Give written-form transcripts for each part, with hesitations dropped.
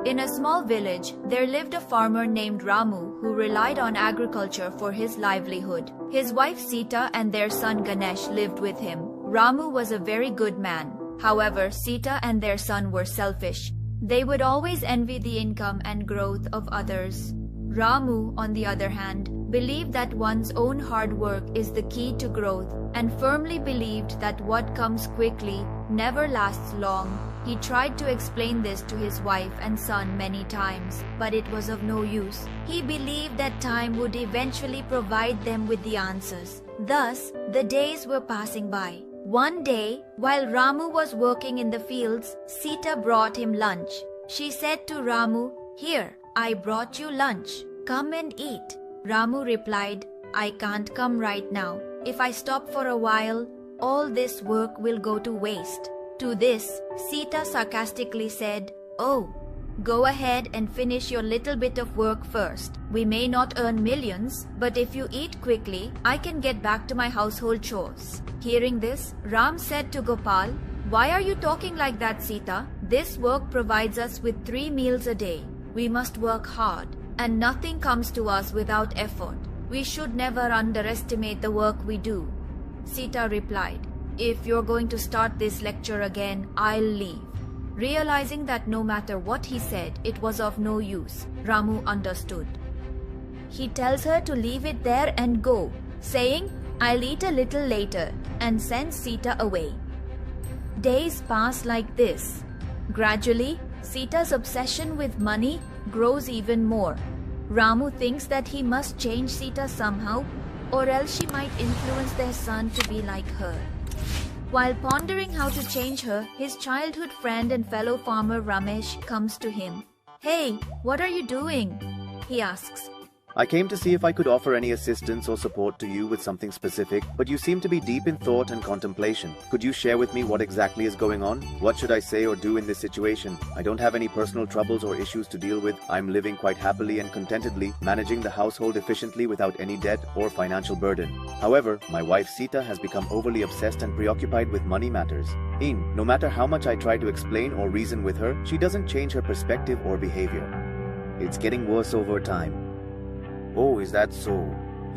In a small village, there lived a farmer named Ramu who relied on agriculture for his livelihood. His wife Sita and their son Ganesh lived with him. Ramu was a very good man. However, Sita and their son were selfish. They would always envy the income and growth of others. Ramu, on the other hand, believed that one's own hard work is the key to growth and firmly believed that what comes quickly never lasts long. He tried to explain this to his wife and son many times, but it was of no use. He believed that time would eventually provide them with the answers. Thus, the days were passing by. One day, while Ramu was working in the fields, Sita brought him lunch. She said to Ramu, "Here, I brought you lunch. Come and eat." Ramu replied, "I can't come right now. If I stop for a while, all this work will go to waste." To this, Sita sarcastically said, "Oh, go ahead and finish your little bit of work first. We may not earn millions, but if you eat quickly, I can get back to my household chores." Hearing this, Ram said to Gopal, "Why are you talking like that, Sita? This work provides us with 3 meals a day. We must work hard, and nothing comes to us without effort. We should never underestimate the work we do." Sita replied, "If you're going to start this lecture again, I'll leave." Realizing that no matter what he said, it was of no use, Ramu understood. He tells her to leave it there and go, saying, "I'll eat a little later," and sends Sita away. Days pass like this. Gradually, Sita's obsession with money grows even more. Ramu thinks that he must change Sita somehow, or else she might influence their son to be like her. While pondering how to change her, his childhood friend and fellow farmer Ramesh comes to him. "Hey, what are you doing?" he asks. "I came to see if I could offer any assistance or support to you with something specific, but you seem to be deep in thought and contemplation. Could you share with me what exactly is going on? What should I say or do in this situation? I don't have any personal troubles or issues to deal with. I'm living quite happily and contentedly, managing the household efficiently without any debt or financial burden. However, my wife Sita has become overly obsessed and preoccupied with money matters. No matter how much I try to explain or reason with her, she doesn't change her perspective or behavior. It's getting worse over time." "Oh, is that so?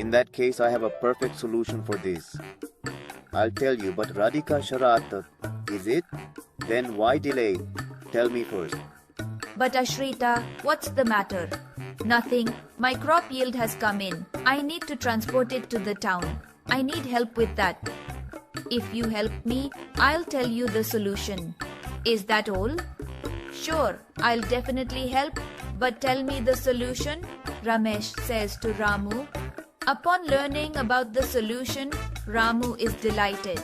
In that case, I have a perfect solution for this. I'll tell you, but Radhika Sharat, is it? Then why delay? Tell me first." "But Ashrita, what's the matter?" "Nothing. My crop yield has come in. I need to transport it to the town. I need help with that. If you help me, I'll tell you the solution." "Is that all?" "Sure, I'll definitely help, but tell me the solution," Ramesh says to Ramu. Upon learning about the solution, Ramu is delighted.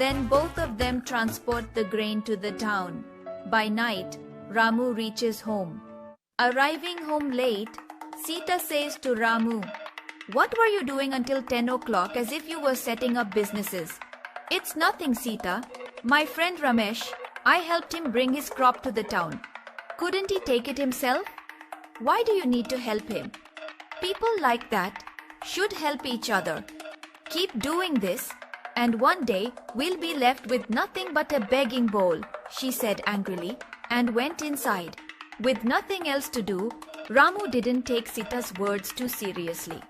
Then both of them transport the grain to the town. By night, Ramu reaches home. Arriving home late, Sita says to Ramu, "What were you doing until 10 o'clock as if you were setting up businesses?" "It's nothing, Sita. My friend Ramesh, I helped him bring his crop to the town. Couldn't he take it himself? Why do you need to help him? People like that should help each other. Keep doing this, and one day we'll be left with nothing but a begging bowl," she said angrily, and went inside. With nothing else to do, Ramu didn't take Sita's words too seriously.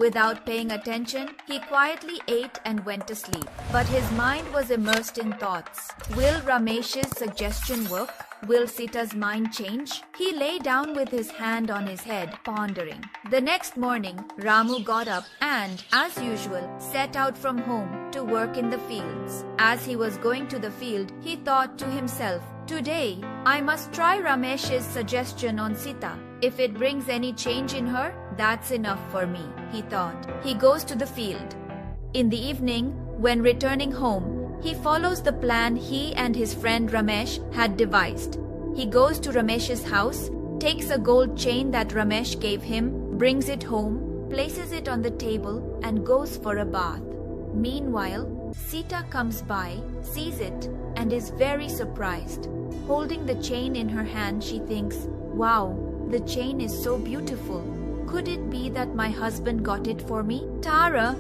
Without paying attention, he quietly ate and went to sleep. But his mind was immersed in thoughts. Will Ramesh's suggestion work? Will Sita's mind change? He lay down with his hand on his head, pondering. The next morning, Ramu got up and, as usual, set out from home to work in the fields. As he was going to the field, he thought to himself, "Today, I must try Ramesh's suggestion on Sita. If it brings any change in her, that's enough for me," he thought. He goes to the field. In the evening, when returning home, he follows the plan he and his friend Ramesh had devised. He goes to Ramesh's house, takes a gold chain that Ramesh gave him, brings it home, places it on the table, and goes for a bath. Meanwhile, Sita comes by, sees it, and is very surprised. Holding the chain in her hand, she thinks, "Wow, the chain is so beautiful. Could it be that my husband got it for me? Tara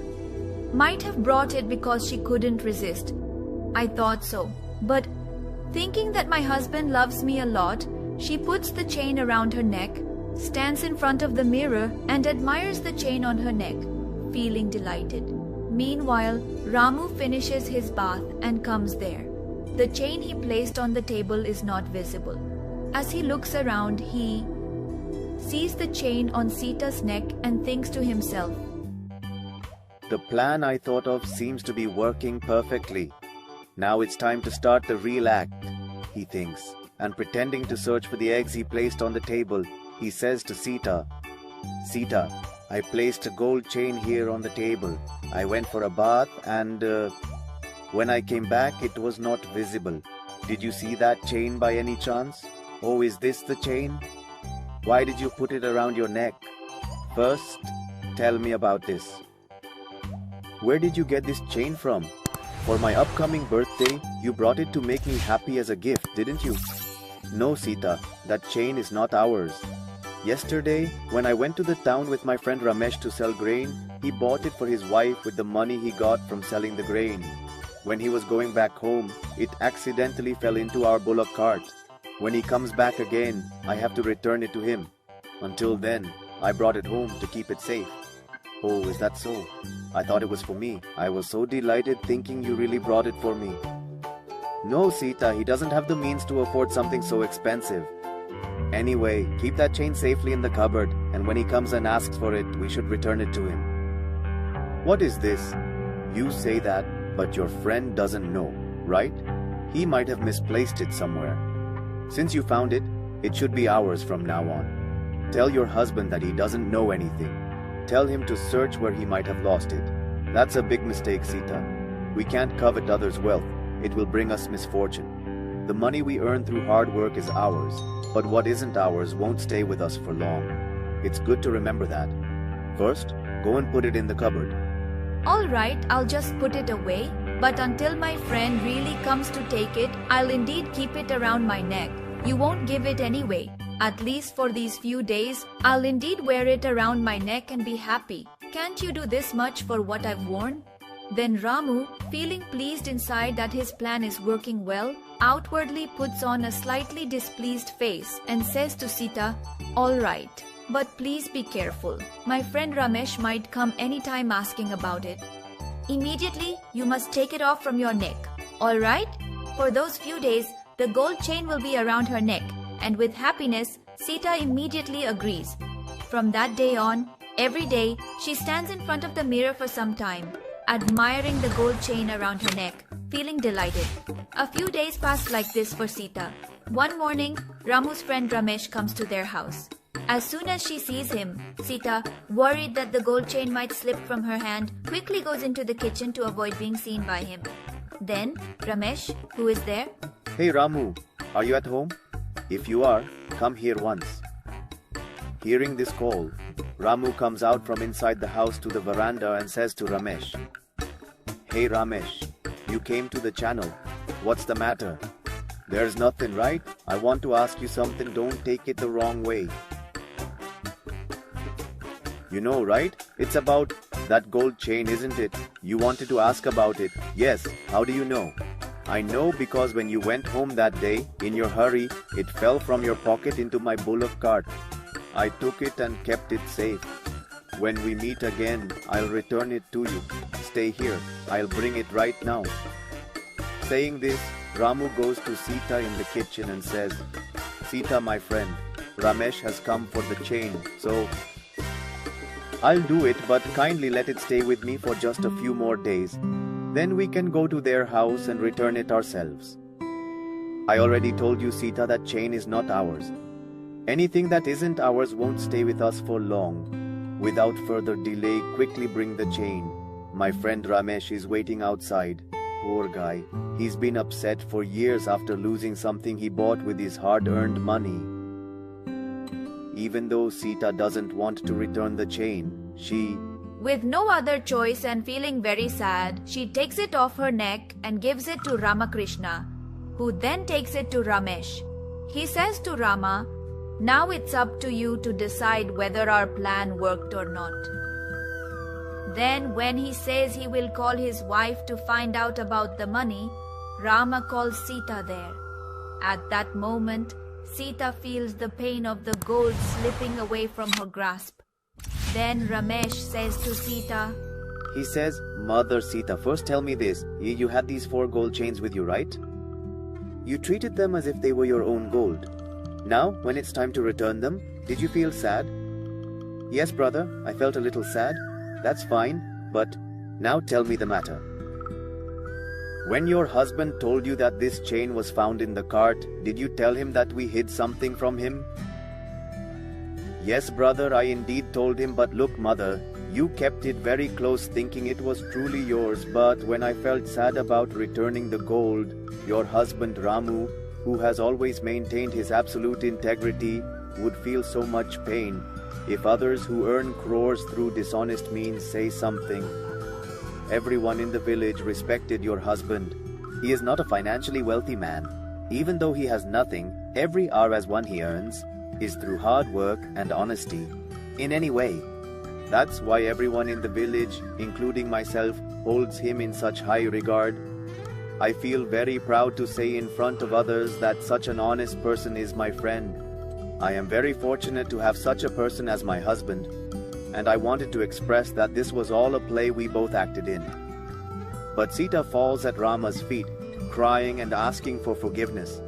might have brought it because she couldn't resist. I thought so. But thinking that my husband loves me a lot, She puts the chain around her neck, stands in front of the mirror and admires the chain on her neck, feeling delighted. Meanwhile, Ramu finishes his bath and comes there. The chain he placed on the table is not visible. As he looks around, he sees the chain on Sita's neck and thinks to himself, The plan I thought of seems to be working perfectly. Now it's time to start the real act, he thinks, and pretending to search for the eggs he placed on the table, he says to Sita, Sita, I placed a gold chain here on the table. I went for a bath and when I came back it was not visible. Did you see that chain by any chance? Oh, is this the chain? Why did you put it around your neck? First, tell me about this. Where did you get this chain from? For my upcoming birthday, you brought it to make me happy as a gift, didn't you? No, Sita, that chain is not ours. Yesterday, when I went to the town with my friend Ramesh to sell grain, he bought it for his wife with the money he got from selling the grain. When he was going back home, it accidentally fell into our bullock cart. When he comes back again, I have to return it to him. Until then, I brought it home to keep it safe. Oh, is that so? I thought it was for me. I was so delighted thinking you really brought it for me. No, Sita, he doesn't have the means to afford something so expensive. Anyway, keep that chain safely in the cupboard, and when he comes and asks for it, we should return it to him. What is this? You say that, but your friend doesn't know, right? He might have misplaced it somewhere. Since you found it, it should be ours from now on. Tell your husband that he doesn't know anything. Tell him to search where he might have lost it. That's a big mistake, Sita. We can't covet others' wealth. It will bring us misfortune. The money we earn through hard work is ours, but what isn't ours won't stay with us for long. It's good to remember that. First, go and put it in the cupboard. All right, I'll just put it away, but until my friend really comes to take it, I'll indeed keep it around my neck. You won't give it anyway. At least for these few days, I'll indeed wear it around my neck and be happy. Can't you do this much for what I've worn? Then Ramu, feeling pleased inside that his plan is working well, outwardly puts on a slightly displeased face and says to Sita, All right, but please be careful. My friend Ramesh might come anytime asking about it. Immediately, you must take it off from your neck. All right? For those few days, the gold chain will be around her neck. And with happiness, Sita immediately agrees. From that day on, every day, she stands in front of the mirror for some time, admiring the gold chain around her neck, feeling delighted. A few days pass like this for Sita. One morning, Ramu's friend Ramesh comes to their house. As soon as she sees him, Sita, worried that the gold chain might slip from her hand, quickly goes into the kitchen to avoid being seen by him. Then, Ramesh, who is there? Hey Ramu, are you at home? If you are, come here once. Hearing this call, Ramu comes out from inside the house to the veranda and says to Ramesh, Hey Ramesh, you came to the channel. What's the matter? There's nothing, right? I want to ask you something, don't take it the wrong way. You know, right? It's about that gold chain, isn't it? You wanted to ask about it. Yes, how do you know? I know because when you went home that day, in your hurry, it fell from your pocket into my bullock cart. I took it and kept it safe. When we meet again, I'll return it to you. Stay here. I'll bring it right now. Saying this, Ramu goes to Sita in the kitchen and says, Sita, my friend, Ramesh has come for the chain, so I'll do it, but kindly let it stay with me for just a few more days. Then we can go to their house and return it ourselves. I already told you, Sita, that chain is not ours. Anything that isn't ours won't stay with us for long. Without further delay, quickly bring the chain. My friend Ramesh is waiting outside. Poor guy. He's been upset for years after losing something he bought with his hard-earned money. Even though Sita doesn't want to return the chain, she... With no other choice and feeling very sad, she takes it off her neck and gives it to Ramakrishna, who then takes it to Ramesh. He says to Rama, Now it's up to you to decide whether our plan worked or not. Then when he says he will call his wife to find out about the money, Rama calls Sita there. At that moment, Sita feels the pain of the gold slipping away from her grasp. Then Ramesh says to Sita, He says, Mother Sita, first tell me this. You had these 4 gold chains with you, right? You treated them as if they were your own gold. Now, when it's time to return them, did you feel sad? Yes, brother, I felt a little sad. That's fine, but now tell me the matter. When your husband told you that this chain was found in the cart, did you tell him that we hid something from him? Yes, brother, I indeed told him, but look, mother, you kept it very close thinking it was truly yours, but when I felt sad about returning the gold, your husband Ramu, who has always maintained his absolute integrity, would feel so much pain if others who earn crores through dishonest means say something. Everyone in the village respected your husband. He is not a financially wealthy man. Even though he has nothing, every hour as one he earns is through hard work and honesty. In any way. That's why everyone in the village, including myself, holds him in such high regard. I feel very proud to say in front of others that such an honest person is my friend. I am very fortunate to have such a person as my husband, and I wanted to express that this was all a play we both acted in. But Sita falls at Rama's feet, crying and asking for forgiveness.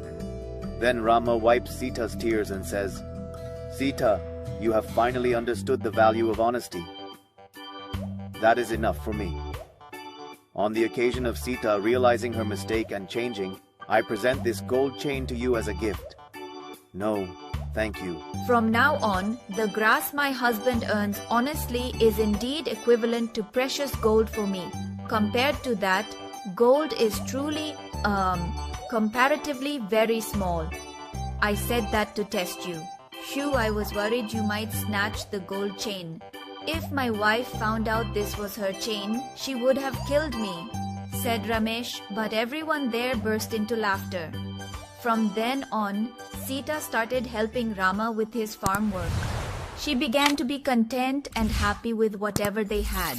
Then Rama wipes Sita's tears and says, Sita, you have finally understood the value of honesty. That is enough for me. On the occasion of Sita realizing her mistake and changing, I present this gold chain to you as a gift. No, thank you. From now on, the grass my husband earns honestly is indeed equivalent to precious gold for me. Compared to that, gold is truly, comparatively very small. I said that to test you. Phew, I was worried you might snatch the gold chain. If my wife found out this was her chain, she would have killed me, said Ramesh, but everyone there burst into laughter. From then on, Sita started helping Rama with his farm work. She began to be content and happy with whatever they had.